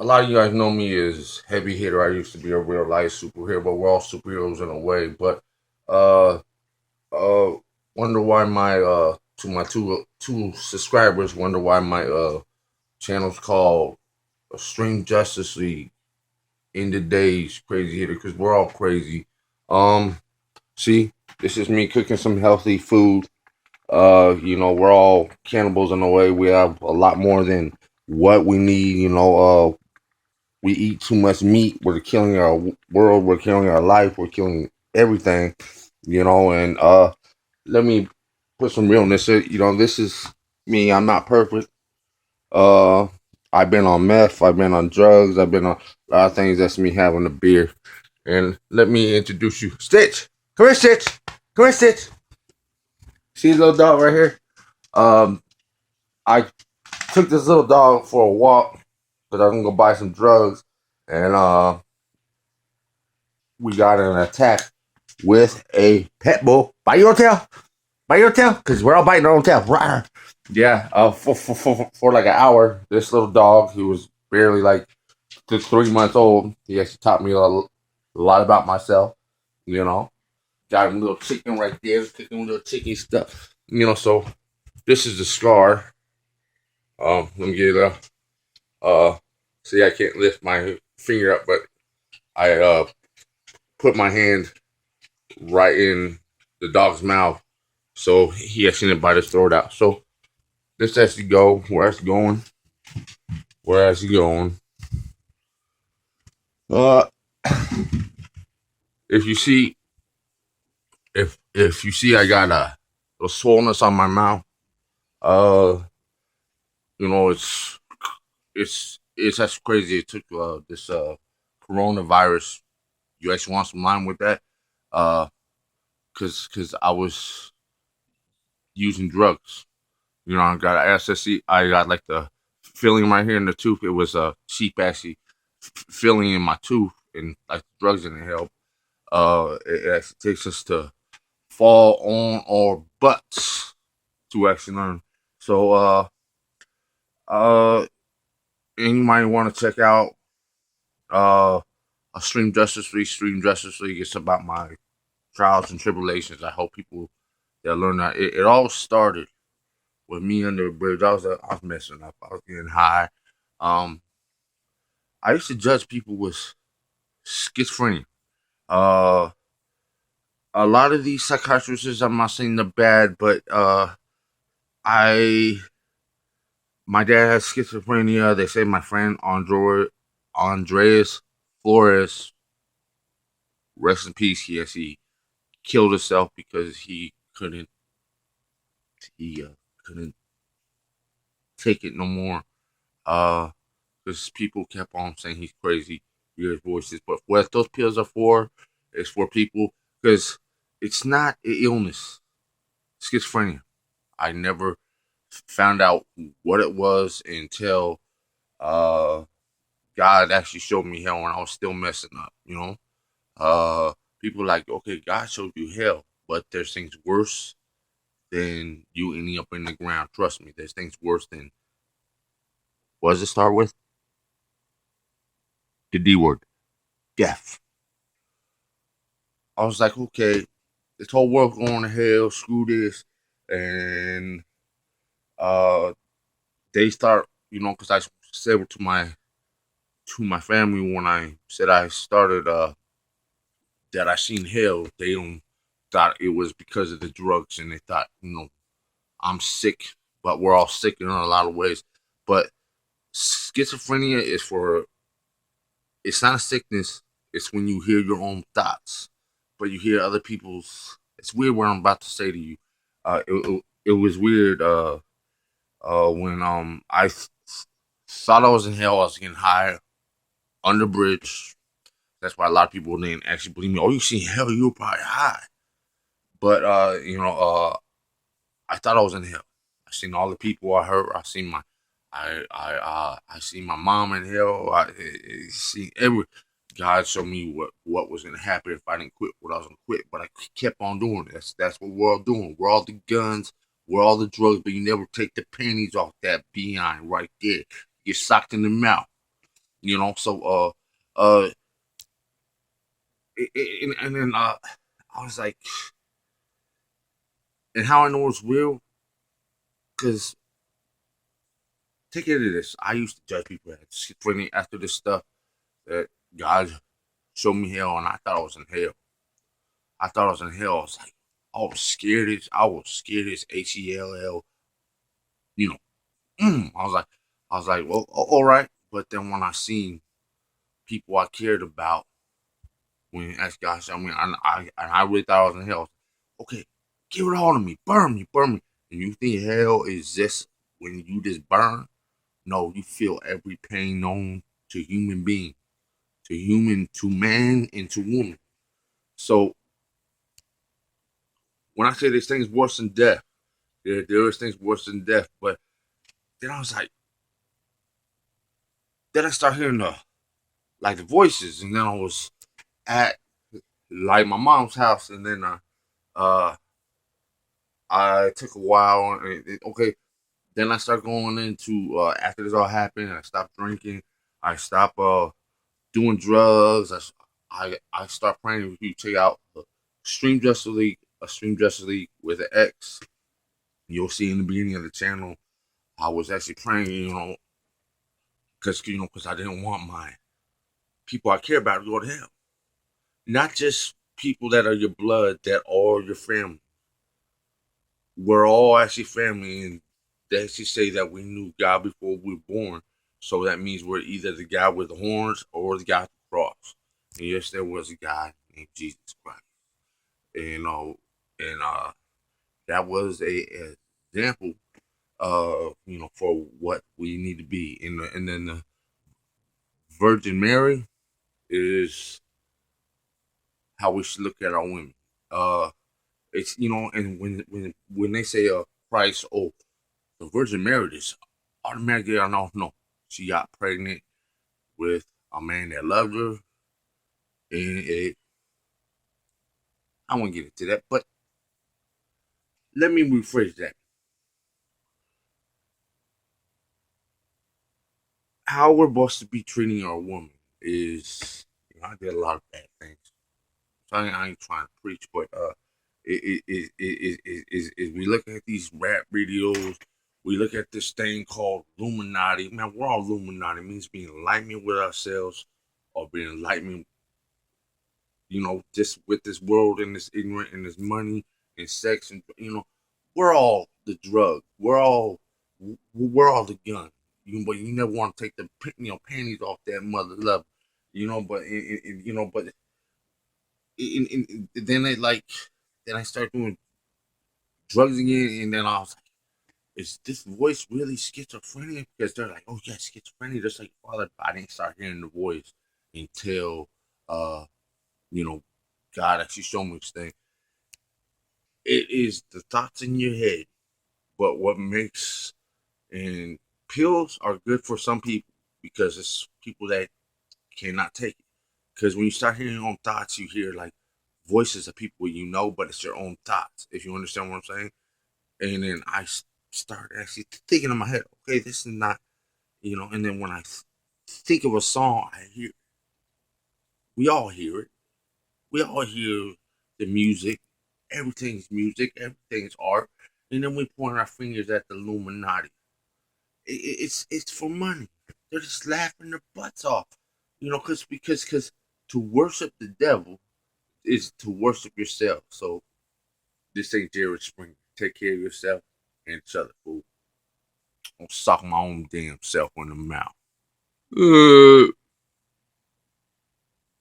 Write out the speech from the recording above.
a lot of you guys know me as heavy hitter. I used to be a real life superhero, but we're all superheroes in a way. But uh, uh, wonder why my to my two subscribers wonder why my channel's called Extreme Justice League in the days crazy hitter because we're all crazy. Um, see, this is me cooking some healthy food. We're all cannibals in a way. We have a lot more than what we need. We eat too much meat. We're killing our world. We're killing our life. We're killing everything. And let me put some realness. This is me. I'm not perfect. Uh, I've been on meth. I've been on drugs. I've been on a lot of things. That's me having a beer. And let me introduce you, Stitch. Come here, Stitch. Come here, Stitch. See the little dog right here. I took this little dog for a walk because I was gonna go buy some drugs, and we got in an attack with a pet bull. Bite your tail, bite your tail, because we're all biting our own tail. Rawr. Yeah, for like an hour, this little dog, he was barely like just 3 months old. He actually taught me a lot about myself. You know, got him a little chicken right there, cooking little chicken stuff. So this is the scar. Let me get it up. See, I can't lift my finger up, but I put my hand right in the dog's mouth, so he actually didn't bite his throat out. So this actually go where it's going. Where it's going. Uh, if you see, if you see, I got a little swollenness on my mouth. Uh, it's that's crazy. It took this coronavirus. You actually want some line with that? Uh, cause I was using drugs. I got a SSC. I got like the filling right here in the tooth. It was a cheap actually filling in my tooth, and like drugs didn't help. It actually takes us to fall on our butts to actually learn. So, uh, and you might want to check out a Stream Justice League. Stream Justice League. It's about my trials and tribulations. I hope people that learn that it all started with me under a bridge. I was messing up. I was getting high. Um, I used to judge people with schizophrenia. Uh, a lot of these psychiatrists, I'm not saying they're bad, but I my dad has schizophrenia. They say my friend Andreas Flores, rest in peace. He killed himself because he couldn't take it no more. Because people kept on saying he's crazy, you hear his voices. But what those pills are for is for people because it's not an illness. Schizophrenia. I never found out what it was until uh, God actually showed me hell when I was still messing up. People like, okay, God showed you hell, but there's things worse than you ending up in the ground. Trust me, there's things worse than what does it start with? The D word, death. I was like, okay, this whole world going to hell, screw this. And uh they start, because I said to my family when I said I started that I seen hell, they don't thought it was because of the drugs and they thought, I'm sick, but we're all sick in a lot of ways. But schizophrenia it's not a sickness, it's when you hear your own thoughts, but you hear other people's. It's weird what I'm about to say to you. It was weird when thought I was in hell. I was getting high on the bridge. That's why a lot of people didn't actually believe me. Oh, you seen hell? You were probably high. But I thought I was in hell. I seen all the people I hurt. I seen my mom in hell. I see every. God showed me what was gonna happen if I didn't quit what I was gonna quit. But I kept on doing it. That's what we're all doing. We're all the guns. We're all the drugs. But you never take the panties off that behind right there. You get socked in the mouth. So uh, and then I was like, and how I know it's real, because take it to this. I used to judge people as schizophrenia after this stuff that God showed me hell, and I thought I was in hell. I thought I was in hell. I was like, I was scared as HELL. You know, I was like, well, all right. But then when I seen people I cared about, when as God showed me, and I really thought I was in hell. Okay, give it all to me, burn me, burn me. And you think hell is just when you just burn? No, you feel every pain known to human being, to man, and to woman. So when I say this thing's worse than death, there is things worse than death. But then I was like, then I start hearing the voices, and then I was at like my mom's house, and then uh I took a while, and okay, then I start going into after this all happened, I stopped drinking, I stopped doing drugs, I start praying. If you check out Extreme Justice League with an X, you'll see in the beginning of the channel, I was actually praying, because I didn't want my people I care about to go to hell. Not just people that are your blood, that are your family. We're all actually family, and they actually say that we knew God before we were born. So that means we're either the guy with the horns or the guy with the cross. And yes, there was a guy named Jesus Christ. And that was a example for what we need to be. And then the Virgin Mary is how we should look at our women. Uh, it's and when they say Christ, oh, the Virgin Mary is automatically, I don't know, she got pregnant with a man that loved her, and I won't get into that, but let me rephrase that. How we're supposed to be treating our woman is, I did a lot of bad things. So I ain't trying to preach, but we look at these rap videos, we look at this thing called Illuminati. Man, we're all Illuminati. It means being enlightenment with ourselves, or being enlightenment, just with this world and this ignorant and this money and sex, and we're all the drug. We're all the gun. But you never want to take the panties off that mother love. But then then I start doing drugs again, and then I was like, is this voice really schizophrenia? Because they're like, oh yeah, schizophrenia, just like father. I didn't start hearing the voice until uh you know God actually showed me this thing. It is the thoughts in your head, but what makes and pills are good for some people because it's people that cannot take it. Because when you start hearing your own thoughts, you hear like voices of people but it's your own thoughts. If you understand what I'm saying, and then I start actually thinking in my head, okay, this is not, And then when I think of a song, I hear, we all hear it. We all hear the music. Everything's music. Everything's art. And then we point our fingers at the Illuminati. It's for money. They're just laughing their butts off, because to worship the devil is to worship yourself. So this ain't Jared Springer. Take care of yourself and each other, fool. I'll sock my own damn self in the mouth.